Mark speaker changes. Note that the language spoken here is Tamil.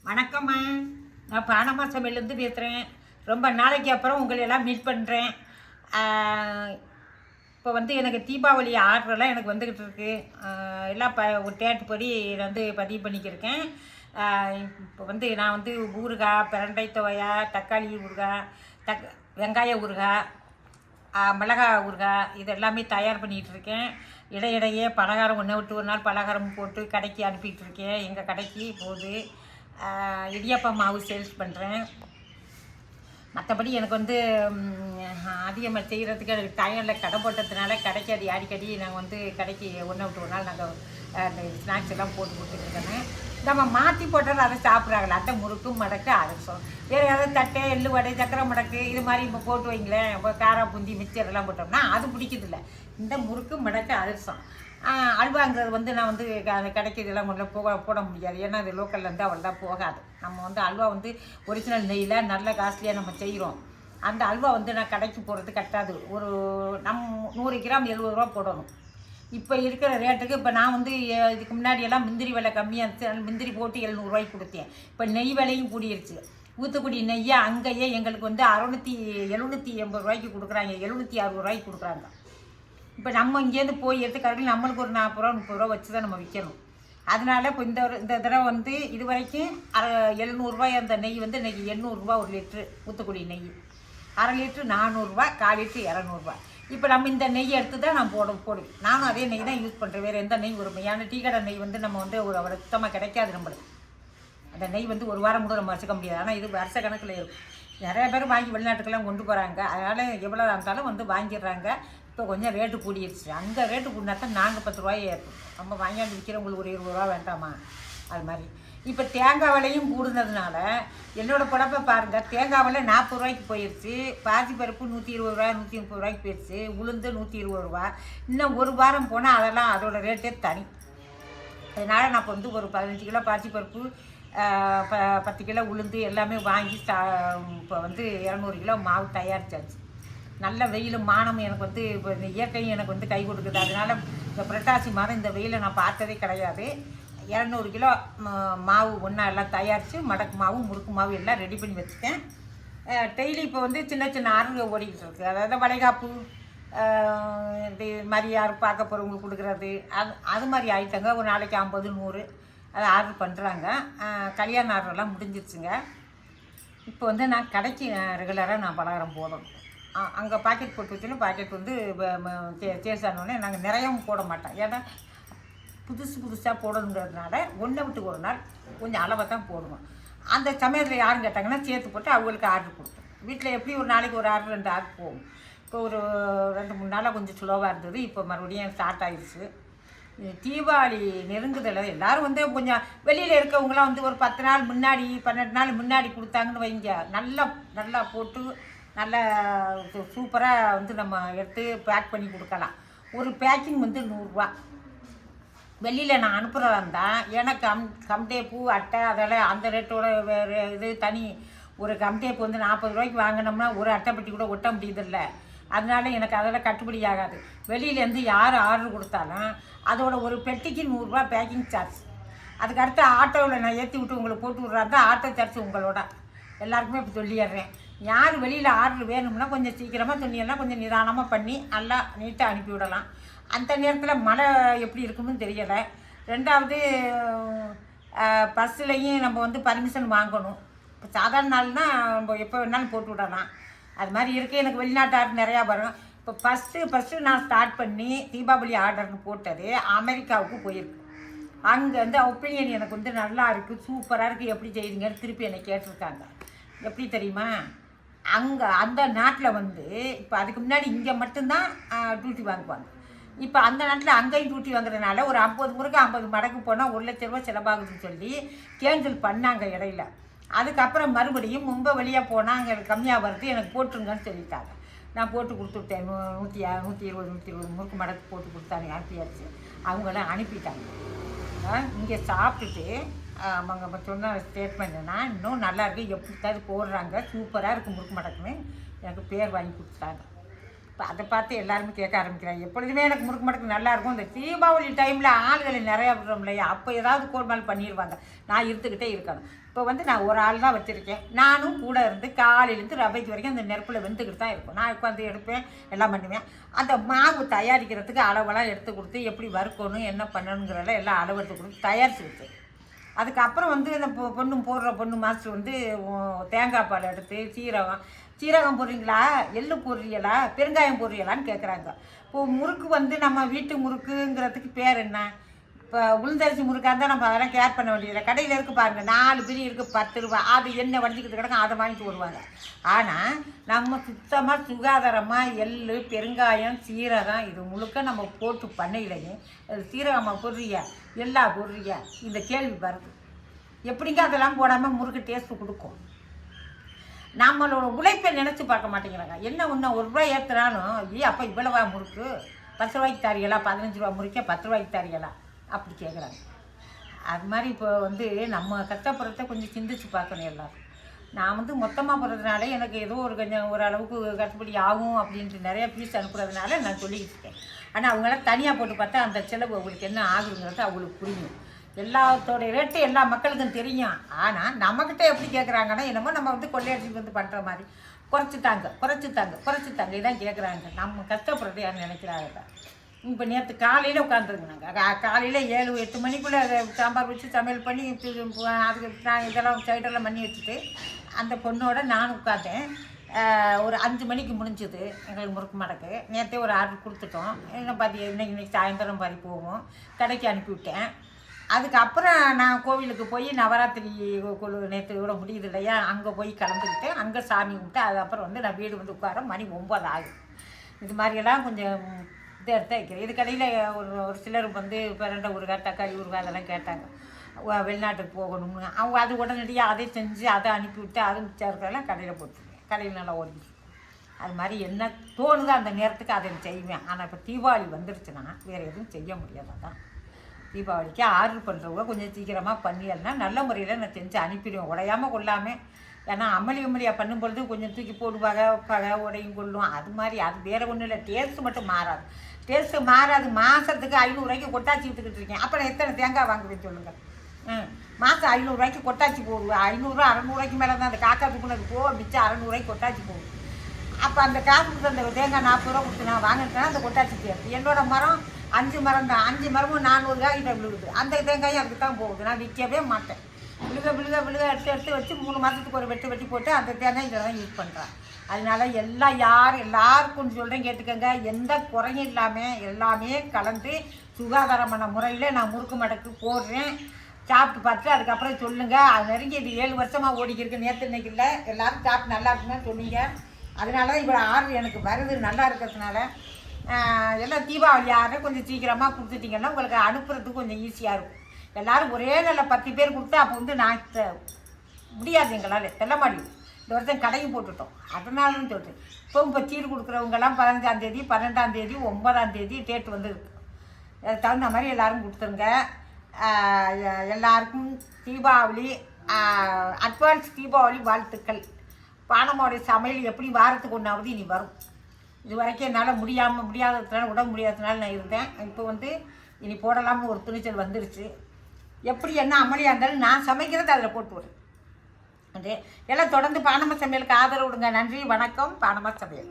Speaker 1: வணக்கம்மா. நான் பானமா சமையலேருந்து பேசுகிறேன். ரொம்ப நாளைக்கு அப்புறம் உங்களை எல்லாம் மீட் பண்ணுறேன். இப்போ வந்து எனக்கு தீபாவளி ஆர்டரெல்லாம் எனக்கு வந்துக்கிட்டு இருக்கு. எல்லாம் ஒரு டேட்டு படி நான் வந்து பதிவு பண்ணிக்கிருக்கேன். இப்போ வந்து நான் வந்து ஊறுகாய், பிரண்டை துவையா, தக்காளி ஊறுகாய், வெங்காய ஊறுகாய், மிளகாய் ஊறுகாய் இது எல்லாமே தயார் பண்ணிகிட்டு இருக்கேன். இடையிடையே பலகாரம் ஒன்று விட்டு ஒரு நாள் பலகாரம் போட்டு கடைக்கு அனுப்பிட்டு இருக்கேன். எங்கள் கடைக்கு போகுது. இடியாப்பம் மாவு சேல்ஸ் பண்ணுறேன். மற்றபடி எனக்கு வந்து அதிகமாக செய்கிறதுக்கு எனக்கு டயரில் கடை போட்டதுனால கடைக்கு அது அடிக்கடி நாங்கள் வந்து கடைக்கு ஒன்று விட்டு ஒரு நாள் நாங்கள் அந்த ஸ்நாக்ஸ் எல்லாம் போட்டு கொடுத்துருக்கேன். நம்ம மாற்றி போட்டாலும் அதை சாப்பிட்றாங்களே, அந்த முறுக்கு மடக்கு அதிரசம், வேறு ஏதாவது தட்டை எள்ளு வடை சக்கரை மடக்கு இது மாதிரி இப்போ போட்டு வைங்களேன். இப்போ காரா பூந்தி மிச்சர் எல்லாம் போட்டோம்னா அது பிடிக்கிறதில்ல. இந்த முறுக்கு மடக்கு அதிரசம் அல்வாங்கிறது வந்து நான் வந்து அந்த கடைக்கு இதெல்லாம் கொண்டு போட முடியாது. ஏன்னா அது லோக்கல்லேருந்து அவ்வளோதான் போகாது. நம்ம வந்து அல்வா வந்து ஒரிஜினல் நெய்யில் நல்ல காஸ்ட்லியாக நம்ம செய்கிறோம். அந்த அல்வா வந்து நான் கடைக்கு போடுறது கட்டாது. ஒரு 100 கிராம் 70 ரூபா போடணும். இப்போ இருக்கிற ரேட்டுக்கு இப்போ நான் வந்து இதுக்கு முன்னாடியெல்லாம் முந்திரி விலை கம்மியாக இருந்துச்சு. அதனால் முந்திரி போட்டு 700 ரூபாய்க்கு கொடுத்தேன். இப்போ நெய் விலையும் கூடிருச்சு. ஊத்துக்குடி நெய்யை அங்கேயே எங்களுக்கு வந்து 780 ரூபாய்க்கு கொடுக்குறாங்க, 760 ரூபாய்க்கு கொடுக்குறாங்க. இப்போ நம்ம இங்கேருந்து போய் எடுத்துக்காரர்கள் நம்மளுக்கு ஒரு 40 ரூபா 30 ரூபா வச்சு தான் நம்ம விற்கணும். அதனால் இப்போ இந்த தடவை வந்து இது வரைக்கும் 700 அந்த நெய் வந்து இன்றைக்கி 800 ஒரு லிட்ரு ஊத்துக்குடி நெய். அரை லிட்ரு 400, 1/4 லிட்ரு 200. இப்போ நம்ம இந்த நெய் எடுத்து தான் நான் போடுவேன். நானும் அதே நெய் தான் யூஸ் பண்ணுறேன். வேறு எந்த நெய் ஒரு ஏன்னா டீ கடை நெய் வந்து நம்ம வந்து ஒரு அவ்வளோ சுத்தமாக கிடைக்காது நம்மளுக்கு. அந்த நெய் வந்து ஒரு வாரம் கூட நம்ம வச்சுக்க முடியாது. ஆனால் இது வருஷ கணக்கில் இருக்கும். நிறைய பேர் வாங்கி வெளிநாட்டுக்கெல்லாம் கொண்டு போகிறாங்க. அதனால் எவ்வளோ இருந்தாலும் வந்து வாங்கிடுறாங்க. இப்போ கொஞ்சம் ரேட்டு கூடிடுச்சு. அங்கே ரேட்டு கூடினா தான் நாங்கள் 10 ரூபாயை ஏற்போம். நம்ம வாங்கியாந்து விற்கிறவங்களுக்கு ஒரு 20 ரூபா வேண்டாமா? அது மாதிரி இப்போ தேங்காய் விலையும் கூடுனதுனால என்னோடய பொழப்பை பாருங்கள். தேங்காய் விலை 40 ரூபாய்க்கு போயிடுச்சு. பாசி பருப்பு 120 ரூபா 130 ரூபாய்க்கு போயிடுச்சு. உளுந்து 120 ரூபா. இன்னும் ஒரு வாரம் போனால் அதெல்லாம் அதோடய ரேட்டே தனி. அதனால் நான் இப்போ வந்து ஒரு 15 கிலோ பாசி பருப்பு 10 கிலோ உளுந்து எல்லாமே வாங்கி இப்போ வந்து 200 கிலோ மாவு தயாரிச்சாச்சு. நல்ல வெயிலும் மானம் எனக்கு வந்து இப்போ இந்த இயற்கையும் எனக்கு வந்து கை கொடுக்குது. அதனால் இந்த புரட்டாசி மாதம் இந்த வெயிலை நான் பார்த்ததே கிடையாது. 200 கிலோ மாவு ஒன்றா எல்லாம் தயாரித்து மடக்கு மாவு முறுக்கு மாவு எல்லாம் ரெடி பண்ணி வச்சுட்டேன். டெய்லி இப்போ வந்து சின்ன சின்ன ஆர்டர் ஓடிக்கிட்டு இருக்குது. அதாவது வளைகாப்பு இது மாதிரி யாரும் பார்க்க போகிறவங்களுக்கு கொடுக்குறது அது மாதிரி ஐட்டங்க ஒரு நாளைக்கு 50 100 அதை ஆர்டர் பண்ணுறாங்க. கல்யாண ஆர்டரெல்லாம் முடிஞ்சிருச்சுங்க. இப்போ வந்து நான் கடைக்கு ரெகுலராக நான் பலகாரம் போடணும். அங்கே பாக்கெட் போட்டு வச்சுன்னு பாக்கெட் வந்து சேல்ஸ் ஆனோடனே நாங்கள் நிறையாவும் போட மாட்டோம். ஏன்னா புதுசாக போடணுங்கிறதுனால ஒன்றை விட்டு ஒரு நாள் கொஞ்சம் அளவாக தான் போடுவோம். அந்த சமயத்தில் யாரும் கேட்டாங்கன்னா சேர்த்து போட்டு அவங்களுக்கு ஆர்டர் கொடுத்தோம். வீட்டில் எப்படி ஒரு நாளைக்கு ஒரு ஆர்டர் 2 ஆர்டர் போகும். இப்போ ஒரு 2-3 நாளாக கொஞ்சம் ஸ்லோவாக இருந்தது. இப்போ மறுபடியும் ஸ்டார்ட் ஆகிடுச்சு. தீபாவளி நெருங்குதல் எல்லோரும் வந்து கொஞ்சம் வெளியில் இருக்கவங்களாம் வந்து ஒரு 10 நாள் முன்னாடி 12 நாள் முன்னாடி கொடுத்தாங்கன்னு வைங்க. நல்லா போட்டு நல்லா சூப்பராக வந்து நம்ம எடுத்து பேக் பண்ணி கொடுக்கலாம். ஒரு பேக்கிங் வந்து 100 ரூபா. வெளியில் நான் அனுப்புகிறதா இருந்தால் எனக்கு கம்டேப்பு அட்டை அதெல்லாம் அந்த ரேட்டோட வேறு இது தனி. ஒரு கம்டேப்பு வந்து 40 ரூபாய்க்கு வாங்கினோம்னா ஒரு அட்டைப்பட்டி கூட ஒட்ட முடியுதில்ல. அதனால எனக்கு அதெல்லாம் கட்டுப்படி ஆகாது. வெளியிலேருந்து யார் ஆர்டர் கொடுத்தாலும் அதோட ஒரு பெட்டிக்கு 100 ரூபா பேக்கிங் சார்ஜ். அதுக்கடுத்து ஆட்டோவில் நான் ஏற்றி விட்டு உங்களுக்கு போட்டு விட்றாருந்தா ஆட்டோ சார்ஜ் உங்களோட. எல்லாருக்குமே இப்போ சொல்லிடுறேன். யார் வெளியில் ஆர்டர் வேணும்னா கொஞ்சம் சீக்கிரமாக துணியெல்லாம் கொஞ்சம் நிதானமாக பண்ணி நல்லா நீட்டாக அனுப்பி விடலாம். அந்த நேரத்தில் மழை எப்படி இருக்குன்னு தெரியலை. 2வது பஸ்ஸுலேயும் நம்ம வந்து பர்மிஷன் வாங்கணும். இப்போ சாதாரண நாள்னால் நம்ம எப்போ வேணாலும் போட்டு விடலாம். அது மாதிரி இருக்குது. எனக்கு வெளிநாட்டு ஆர்டர் நிறையா வரும். இப்போ ஃபஸ்ட்டு நான் ஸ்டார்ட் பண்ணி தீபாவளி ஆர்டர்னு போட்டது அமெரிக்காவுக்கு போயிருக்கு. அங்கே வந்து ஒப்பீனியன் எனக்கு வந்து நல்லா இருக்குது, சூப்பராக இருக்குது, எப்படி செய்யுங்கன்னு திருப்பி என்னை கேட்டிருக்காங்க. எப்படி தெரியுமா? அங்கே அந்த நாட்டில் வந்து இப்போ அதுக்கு முன்னாடி இங்கே மட்டும்தான் டியூட்டி வாங்குவாங்க. இப்போ அந்த நாட்டில் அங்கேயும் டியூட்டி வாங்குறதுனால ஒரு 50 முறைக்கு 50 மடங்கு போனால் 1 லட்ச ரூபா செலவாகுதுன்னு சொல்லி கேன்சல் பண்ணாங்க இடையில. அதுக்கப்புறம் மறுபடியும் மும்பை வெளியே போனால் அங்கே கம்மியாக வருது, எனக்கு போட்டுருங்கன்னு சொல்லிட்டாங்க. நான் போட்டு கொடுத்துட்டேன். 120 முறுக்கு மடக்கு போட்டு கொடுத்தாங்க, அனுப்பியாச்சு. அவங்களாம் அனுப்பிட்டாங்க. இங்கே சாப்பிட்டுட்டு அவங்க சொன்ன ஸ்டேட்மெண்ட்னா இன்னும் நல்லாயிருக்கு, எப்படித்தாவது போடுறாங்க, சூப்பராக இருக்குது முறுக்கு மடக்குன்னு எனக்கு பேர் வாங்கி கொடுத்துட்டாங்க. அதை பார்த்து எல்லாருமே கேட்க ஆரம்பிக்கிறாங்க. எப்பொழுதுமே எனக்கு முறுக்கு மடக்கு நல்லாயிருக்கும். இந்த தீபாவளி டைமில் ஆள்களை நிறையா விடுறோம் இல்லையா, அப்போ ஏதாவது கோல்மால் பண்ணிடுவாங்க. நான் இருந்துக்கிட்டே இருக்கணும். இப்போ வந்து நான் ஒரு ஆள் தான் வச்சுருக்கேன். நானும் கூட இருந்து காலையிலேருந்து ரவைக்கு வரைக்கும் அந்த நெருப்பில் வெந்துக்கிட்டு தான் இருக்கும். நான் உட்காந்து எடுப்பேன், எல்லாம் பண்ணுவேன். அந்த மாவு தயாரிக்கிறதுக்கு அளவெல்லாம் எடுத்து கொடுத்து எப்படி வறுக்கணும் என்ன பண்ணணுங்கிறதெல்லாம் எல்லாம் அளவு எடுத்து கொடுத்து தயாரித்து வச்சேன். அதுக்கப்புறம் வந்து இந்த பொண்ணு மாஸ்டர் வந்து தேங்காய் பால் எடுத்து சீரகம் போடுறீங்களா, எள்ளு போடுறீங்களா, பெருங்காயம் போடுறீங்களான்னு கேட்குறாங்க. இப்போது முறுக்கு வந்து நம்ம வீட்டு முறுக்குங்கிறதுக்கு பேர் என்ன? இப்போ உளுந்தரிசி முறுக்காக இருந்தால் நம்ம அதெல்லாம் கேர் பண்ண வேண்டியதில்லை. கடையில் இருக்குது பாருங்கள், 4 பிரி இருக்குது, 10 ரூபா. அது எண்ணெய் வடிஞ்சிக்கிட்டு கிடக்கும், அதை வாங்கிட்டு வருவாங்க. ஆனால் நம்ம சுத்தமாக சுகாதாரமாக எள்ளு, பெருங்காயம், சீரகம் இது முழுக்க நம்ம போட்டு பண்ணையிலையும் சீரகமாக போடுறியா, எல்லா போடுறியா, இந்த கேள்வி வருது. எப்படிங்க அதெல்லாம் போடாமல் முறுக்கு டேஸ்ட்டு கொடுக்கும்? நம்மளோட உழைப்பை நினச்சி பார்க்க மாட்டேங்கிறாங்க. என்ன ஒன்று 1 ரூபாய் ஏற்றுனாலும், அப்போ இவ்வளவா முறுக்கு, 10 ரூபாய்க்கு தரீங்களா, 15 ரூபா முறுக்கே 10 ரூபாய்க்கு தரீங்களா அப்படி கேட்குறாங்க. அது மாதிரி இப்போ வந்து நம்ம கஷ்டப்படுறத கொஞ்சம் சிந்திச்சு பார்க்கணும் எல்லோரும். நான் வந்து மொத்தமாக போடுறதுனால எனக்கு ஏதோ கொஞ்சம் ஓரளவுக்கு கட்டுப்படி ஆகும் அப்படின்ட்டு நிறையா பீஸ் அனுப்புறதுனால நான் சொல்லிக்கிட்டு இருக்கேன். ஆனால் அவங்களாம் தனியாக போட்டு பார்த்தா அந்த செலவு அவங்களுக்கு என்ன ஆகுதுங்கிறது அவங்களுக்கு புரியும். எல்லாத்தோடைய ரேட்டு எல்லா மக்களுக்கும் தெரியும். ஆனால் நம்மக்கிட்ட எப்படி கேட்குறாங்கன்னா, என்னமோ நம்ம வந்து கொள்ளையடிச்சு வந்து பண்ணுற மாதிரி குறைச்சித்தாங்க இதான் கேட்குறாங்க. நம்ம கஷ்டப்படுறது யாரும் நினைக்கிறாங்க. இப்போ நேற்று காலையில் உட்காந்துருந்தாங்க. காலையில் 7-8 மணிக்குள்ளே அதை சாம்பார் வச்சு சமையல் பண்ணி அதுக்கு நான் இதெல்லாம் சைடெல்லாம் பண்ணி வச்சுட்டு அந்த பொண்ணோட நான் உட்காந்தேன். ஒரு 5 மணிக்கு முடிஞ்சுது எங்களுக்கு முறுக்கு மடக்கு. நேற்றே ஒரு ஆர்டர் கொடுத்துட்டோம். இன்னும் இன்னைக்கு சாயந்தரம் போவோம். கடைக்கு அனுப்பிவிட்டேன். அதுக்கப்புறம் நான் கோவிலுக்கு போய் நவராத்திரி குழு நேற்று விட முடியுது இல்லையா, அங்கே போய் கலந்துக்கிட்டேன். அங்கே சாமி கும்பிட்டு அதுக்கப்புறம் வந்து நான் வீடு வந்து உட்கார மணி 9 ஆகும். இது மாதிரியெல்லாம் கொஞ்சம் இதை எடுத்து வைக்கிறேன். இது கடையில் ஒரு சிலர் வந்து பிரண்டை ஊறுகாய், தக்காளி ஊறுகாய் அதெல்லாம் கேட்டாங்க. வெளிநாட்டுக்கு போகணும்னு அவங்க அது உடனடியாக அதை செஞ்சு அதை அனுப்பிவிட்டு அது மிச்சம் இருக்கிறதெல்லாம் கடையில் போட்டுருவேன். கடையில் நல்லா ஓடிச்சு. அது மாதிரி என்ன தோணுதோ அந்த நேரத்துக்கு அதை செய்வேன். ஆனால் இப்போ தீபாவளி வந்துருச்சுன்னா வேறு எதுவும் செய்ய முடியாது. அதான் தீபாவளிக்கு ஆர்டர் பண்ணுறவங்க கொஞ்சம் சீக்கிரமாக பண்ணிடலாம். நல்ல முறையில் நான் செஞ்சு அனுப்பிடுவேன், உடையாமல் கொள்ளாமல். ஏன்னா அமளியாக பண்ணும்பொழுது கொஞ்சம் தூக்கி போடுவாங்க, உடையும் கொள்ளும். அது மாதிரி அது வேறு ஒன்றும் இல்லை. டேஸ்ட்டு மட்டும் மாறாது. மாதத்துக்கு 500 ரூபாய்க்கு கொட்டாச்சி விற்றுக்கிட்டு இருக்கேன். அப்புறம் எத்தனை தேங்காய் வாங்குவேன்னு சொல்லுங்கள். மாதம் 500 ரூபாய்க்கு கொட்டாச்சி போடுவேன். 500 600 ரூபாய்க்கு மேலே தான் அந்த காக்கா துப்புனது மிச்சம் 600 ரூபாய்க்கு கொட்டாச்சி போடுவேன். அப்போ அந்த காசு கொடுத்து அந்த தேங்காய் 40 ரூபா கொடுத்து நான் வாங்கிட்டேன்னா அந்த கொட்டாச்சி தேர்வு. என்னோடய மரம் 5 மரம் தான். 5 மரமும் 400 ரூபாய் கிட்ட விழுகுது. அந்த தேங்காயும் அதுக்கு தான் போகுது. நான் விற்கவே மாட்டேன். விழுக எடுத்து வச்சு 3 மாதத்துக்கு ஒரு வெட்டி போட்டு அந்த தேங்காய் இதில் தான் யூஸ் பண்ணுறேன். அதனால எல்லாருக்கும் சொல்கிறேன், கேட்டுக்கோங்க. எந்த குறையும் இல்லாமல் எல்லாமே கலந்து சுகாதாரமான முறையில் நான் முறுக்கு மடக்கு போடுறேன். சாப்பிட்டு பார்த்துட்டு அதுக்கப்புறம் சொல்லுங்கள். அது நெருங்கி இது 7 வருஷமாக ஓடிக்கிருக்கு. நேற்று இன்னைக்கு இல்லை, எல்லோரும் சாப்பிட்டு நல்லா இருக்குன்னு சொன்னீங்க. அதனால தான் இவ்வளோ ஆர்டர் எனக்கு வருது. நல்லா இருக்கிறதுனால எல்லாம் தீபாவளி ஆர்டர் கொஞ்சம் சீக்கிரமாக கொடுத்துட்டிங்கன்னா உங்களுக்கு அனுப்புறதுக்கு கொஞ்சம் ஈஸியாக இருக்கும். எல்லோரும் ஒரே நல்ல 10 பேர் கொடுத்து அப்போ வந்து நான் முடியாது, எங்களால் செல்ல மாட்டேன். இந்த வருஷம் கடையும் போட்டுட்டோம். அதனாலும் சொல்லிட்டு இப்போ சீர் கொடுக்குறவங்கெல்லாம் 15ஆம் தேதி 12ஆம் தேதி 9ஆம் தேதி டேட் வந்துருக்கு. அதுக்கு தகுந்த மாதிரி எல்லோரும் கொடுத்துருங்க. எல்லாருக்கும் தீபாவளி அட்வான்ஸ் தீபாவளி வாழ்த்துக்கள். பானமோடைய சமையல் எப்படி வாரத்துக்கு 1ஆவது இனி வரும். இது வரைக்கும் என்னால் முடியாததுனால உடம்பு முடியாததுனால நான் இருந்தேன். இப்போ வந்து இனி போடலாம்னு ஒரு துணிச்சல் வந்துருச்சு. எப்படி என்ன அமளியாக இருந்தாலும் நான் சமைக்கிறது அதில் போட்டு விடுறேன். எல்லாம் தொடர்ந்து பானம சமையலுக்கு ஆதரவு விடுங்க. நன்றி, வணக்கம். பானம சமையல்.